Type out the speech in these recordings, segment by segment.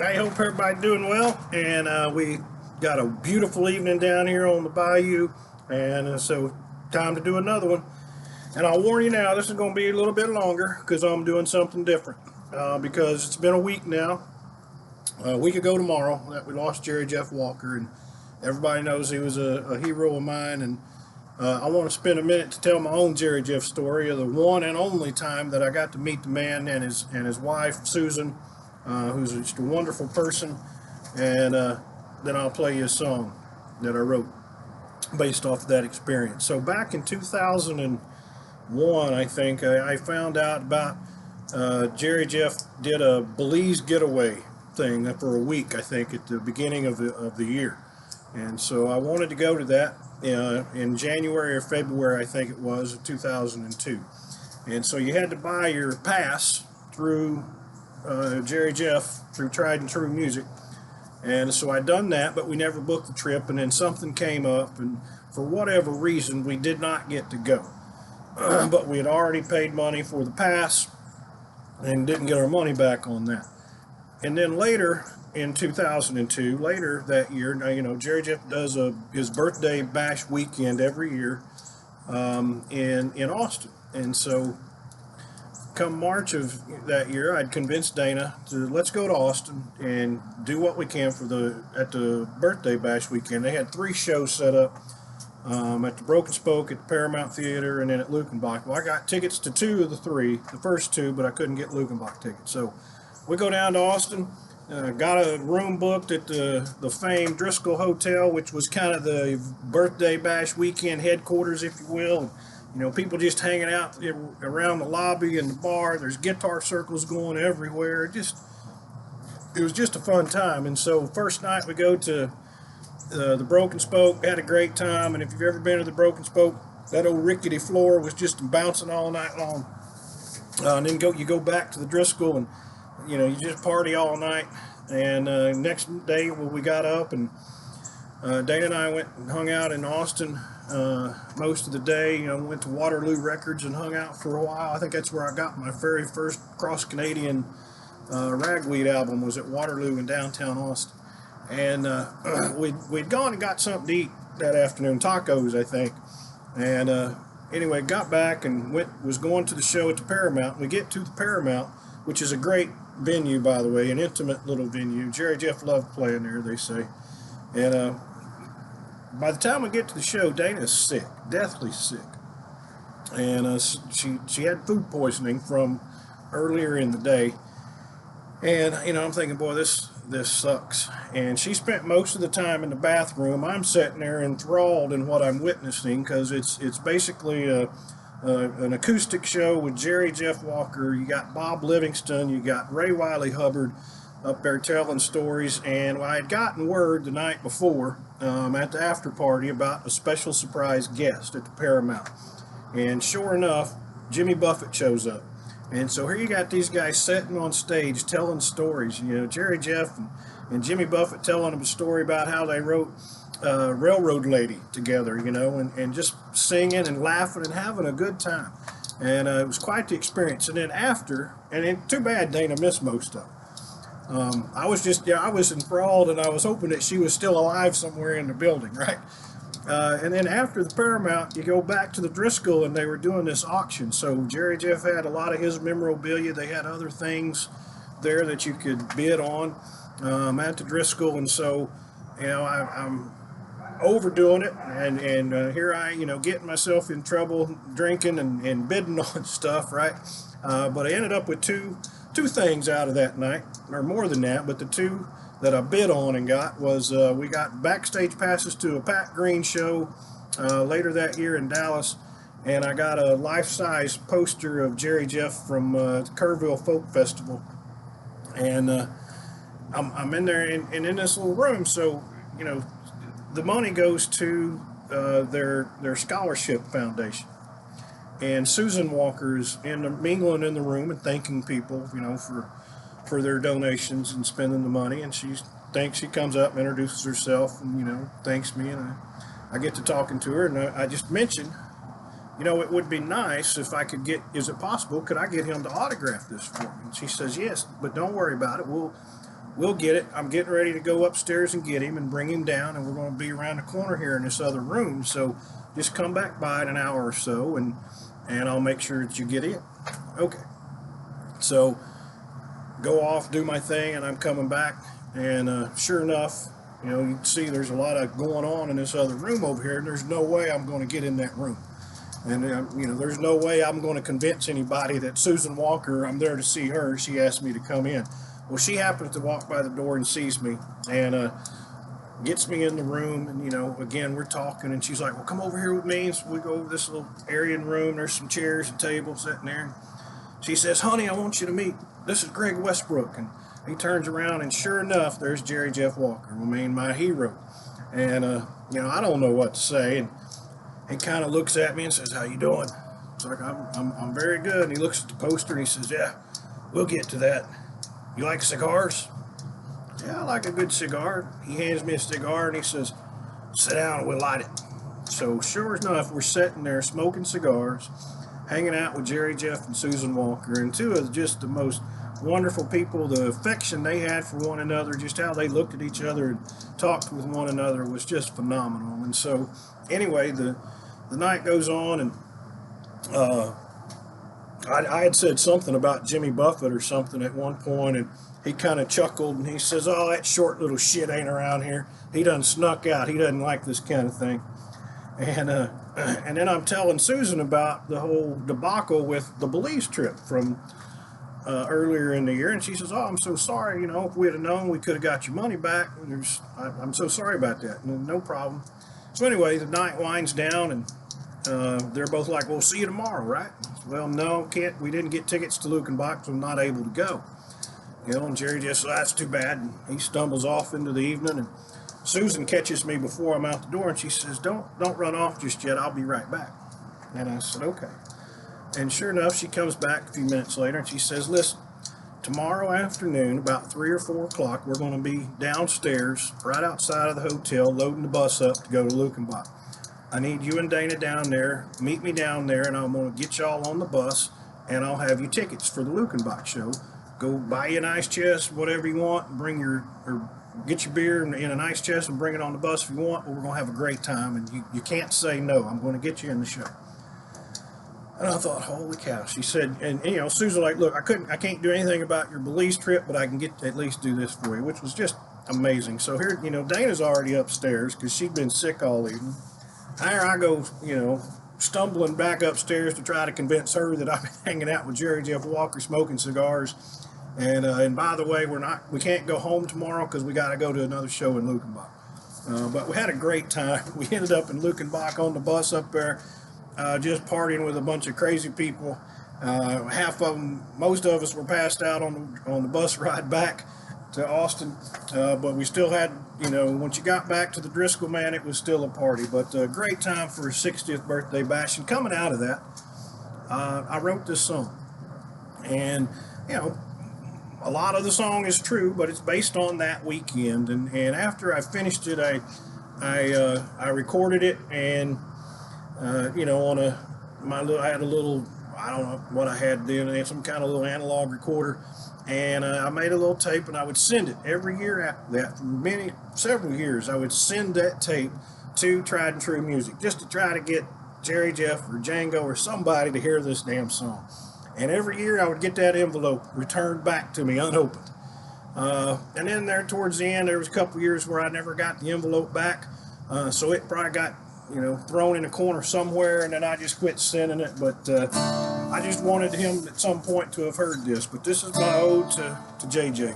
I hope everybody's doing well, and we got a beautiful evening down here on the bayou, and so time to do another one. And I'll warn you now, this is going to be a little bit longer because I'm doing something different. Because it's been a week now, a week ago tomorrow, that we lost Jerry Jeff Walker, and everybody knows he was a hero of mine. And I want to spend a minute to tell my own Jerry Jeff story of the one and only time that I got to meet the man and his wife Susan, who's just a wonderful person. And then I'll play you a song that I wrote based off of that experience. So back in 2001, I think I found out about Jerry Jeff did a Belize getaway thing for a week, I think, at the beginning of the year. And so I wanted to go to that in January or February, I think it was, of 2002. And so you had to buy your pass through Jerry Jeff, through Tried and True Music. And so I done that, but we never booked the trip, and then something came up, and for whatever reason, we did not get to go. But we had already paid money for the pass and didn't get our money back on that. And then later in 2002, later that year, now Jerry Jeff does his birthday bash weekend every year in Austin. And so come March of that year, I'd convinced Dana to let's go to Austin and do what we can at the birthday bash weekend. They had 3 shows set up at the Broken Spoke, at the Paramount Theater, and then at Lukenbach. Well, I got tickets to 2 of the 3, the first 2, but I couldn't get Lukenbach tickets. So we go down to Austin, got a room booked at the famed Driskill Hotel, which was kind of the birthday bash weekend headquarters, if you will. People just hanging out around the lobby and the bar. There's guitar circles going everywhere. It was just a fun time. And so first night we go to the Broken Spoke, had a great time. And if you've ever been to the Broken Spoke, that old rickety floor was just bouncing all night long. And then you go back to the Driskill, and you just party all night. And next day, we got up, and Dana and I went and hung out in Austin most of the day. Went to Waterloo Records and hung out for a while. I think that's where I got my very first cross-Canadian ragweed album, was at Waterloo in downtown Austin. And we'd gone and got something to eat that afternoon, tacos, I think. And anyway, got back and was going to the show at the Paramount. We get to the Paramount, which is a great venue, by the way, an intimate little venue. Jerry Jeff loved playing there, they say. And by the time we get to the show, Dana's sick, deathly sick. And she had food poisoning from earlier in the day. And, I'm thinking, boy, this sucks. And she spent most of the time in the bathroom. I'm sitting there enthralled in what I'm witnessing, because it's basically an acoustic show with Jerry Jeff Walker. You got Bob Livingston, you got Ray Wiley Hubbard up there telling stories. And I had gotten word the night before at the after party about a special surprise guest at the Paramount. And sure enough, Jimmy Buffett shows up. And so here you got these guys sitting on stage telling stories. Jerry Jeff and Jimmy Buffett telling them a story about how they wrote Railroad Lady together, and just singing and laughing and having a good time. And it was quite the experience. And then after, too bad Dana missed most of it. I was enthralled, and I was hoping that she was still alive somewhere in the building, right? And then after the Paramount, you go back to the Driskill, and they were doing this auction. So Jerry Jeff had a lot of his memorabilia. They had other things there that you could bid on at the Driskill. And so, I'm overdoing it, and here I, getting myself in trouble, drinking and bidding on stuff, right? But I ended up with two things out of that night, or more than that, but the 2 that I bid on and got was we got backstage passes to a Pat Green show later that year in Dallas, and I got a life-size poster of Jerry Jeff from Kerrville Folk Festival. And I'm in there and in this little room, so the money goes to their scholarship foundation. And Susan Walker is mingling in the room and thanking people, for their donations and spending the money. And she comes up and introduces herself and, thanks me. And I get to talking to her, and I just mentioned, it would be nice if I could is it possible, could I get him to autograph this for me? And she says, yes, but don't worry about it. we'll get it. I'm getting ready to go upstairs and get him and bring him down, and we're going to be around the corner here in this other room. So just come back by in an hour or so, and I'll make sure that you get in. Okay. So go off, do my thing, and I'm coming back. And sure enough, you can see there's a lot of going on in this other room over here, and there's no way I'm going to get in that room. And, there's no way I'm going to convince anybody that Susan Walker, I'm there to see her. She asked me to come in. Well, she happens to walk by the door and sees me and gets me in the room. And, again, we're talking, and she's like, well, come over here with me. And so we go over this little area in the room. There's some chairs and tables sitting there. And she says, honey, I want you to meet. This is Greg Westbrook. And he turns around, and sure enough, there's Jerry Jeff Walker, my hero. And, I don't know what to say. And he kind of looks at me and says, how you doing? It's like, I'm very good. And he looks at the poster and he says, yeah, we'll get to that. You like cigars? Yeah, I like a good cigar. He hands me a cigar and he says, sit down and we'll light it. So sure enough, we're sitting there smoking cigars, hanging out with Jerry Jeff and Susan Walker, and two of just the most wonderful people. The affection they had for one another, just how they looked at each other and talked with one another was just phenomenal. And so anyway, the night goes on, and I had said something about Jimmy Buffett or something at one point, and he kind of chuckled and he says, oh, that short little shit ain't around here. He done snuck out. He doesn't like this kind of thing. And then I'm telling Susan about the whole debacle with the Belize trip from earlier in the year, and she says, oh, I'm so sorry, if we'd have known, we could have got your money back. I'm so sorry about that. No problem. So anyway, the night winds down, and they're both like, well, see you tomorrow, right? Well, no, can't. We didn't get tickets to Lukenbach, so I'm not able to go. And Jerry just says, that's too bad. And he stumbles off into the evening, and Susan catches me before I'm out the door, and she says, don't run off just yet. I'll be right back. And I said, okay. And sure enough, she comes back a few minutes later, and she says, listen, tomorrow afternoon, about 3 or 4 o'clock, we're going to be downstairs, right outside of the hotel, loading the bus up to go to Lukenbach. I need you and Dana down there. Meet me down there, and I'm going to get y'all on the bus, and I'll have you tickets for the Lukenbach show. Go buy you an ice chest, whatever you want, get your beer in an ice chest and bring it on the bus if you want, but we're going to have a great time, and you can't say no. I'm going to get you in the show. And I thought, holy cow. She said, and Susan like, look, I can't do anything about your Belize trip, but I can at least do this for you, which was just amazing. So here, Dana's already upstairs because she'd been sick all evening. There I go, stumbling back upstairs to try to convince her that I'm hanging out with Jerry Jeff Walker smoking cigars. And by the way, we can't go home tomorrow because we got to go to another show in Lukenbach. But we had a great time. We ended up in Lukenbach on the bus up there, just partying with a bunch of crazy people. Most of us were passed out on the bus ride back to Austin, but we still had, once you got back to the Driskill, man, it was still a party. But a great time for his 60th birthday bash. And coming out of that, I wrote this song. And, a lot of the song is true, but it's based on that weekend. And after I finished it, I recorded it, and I had a little, I don't know what I had then, some kind of little analog recorder, and I made a little tape, and I would send it every year after that. For several years, I would send that tape to Tried and True Music just to try to get Jerry Jeff or Django or somebody to hear this damn song. And every year I would get that envelope returned back to me unopened. And then there towards the end, there was a couple years where I never got the envelope back. So it probably got, thrown in a corner somewhere, and then I just quit sending it. But I just wanted him at some point to have heard this. But this is my ode to JJ.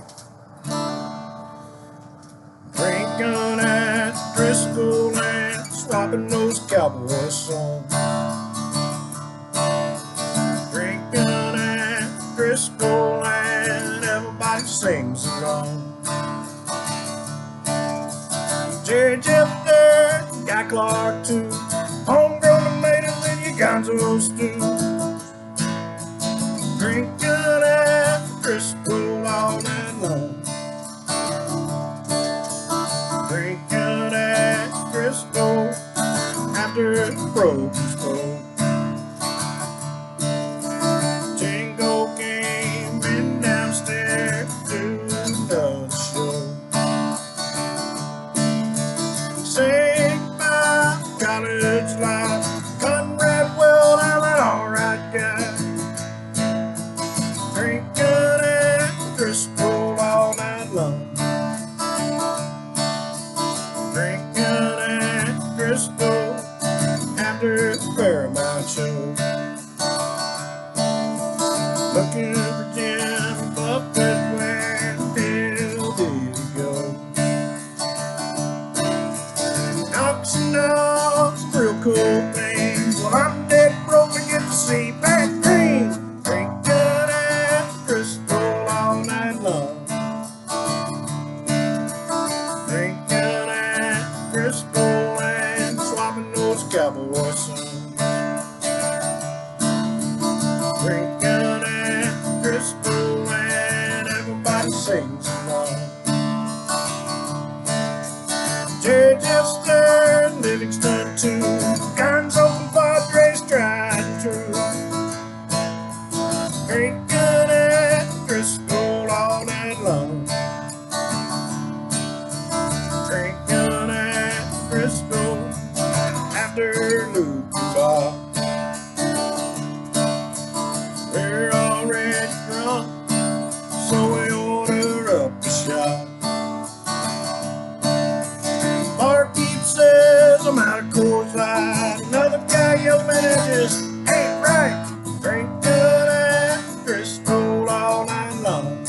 Drinking at Driskill and swapping those cowboy songs. Driskill and everybody sings along. Jerry Jeff there, Guy Clark too, homegrown tomatoes and your gonzo stew. Drinking at Driskill all night long. Drinking at Driskill after the broke spoke. Django came in downstairs to the show. Jerry Jester, Livingston too. Guns open, Padres tried and true. Drinking at Driskill all night long. Drinking at Driskill after Luke Bar. We're already drunk, so we order up a shot. Barkeep says I'm out of Coors Light. Another guy yells, man, it just ain't right. Drinking at Driskill all night long.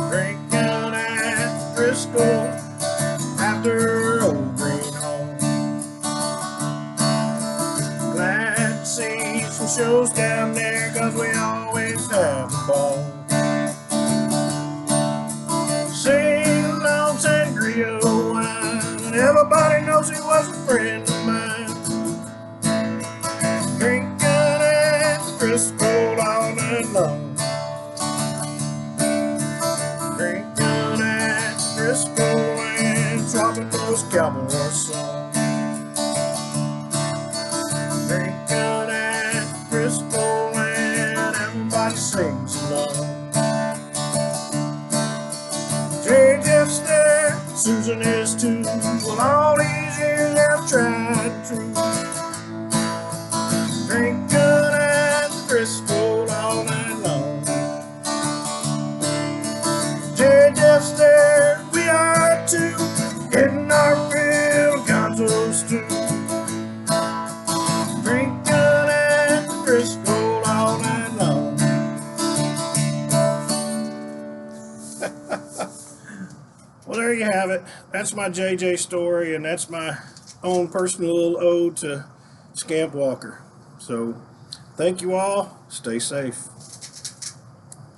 Drinking at Driskill after Old Green Home. Glad to see some shows down there, 'cause we always have a ball. Sing along sangria wine, and everybody knows he was a friend of mine. Drinking at Driskill all night long. Drinking at Driskill and swapping those cowboy songs. Drinking at Driskill and everybody sings along. Jerry Jester, Susan is too. Well, all these years I've tried true. Drinking at Driskill all night long. Jerry Jester, we are too. Getting our fill of Gonzo's too. Drinking at Driskill all night long. Well, there you have it. That's my JJ story, and that's my own personal little ode to Scamp Walker. So, thank you all. Stay safe.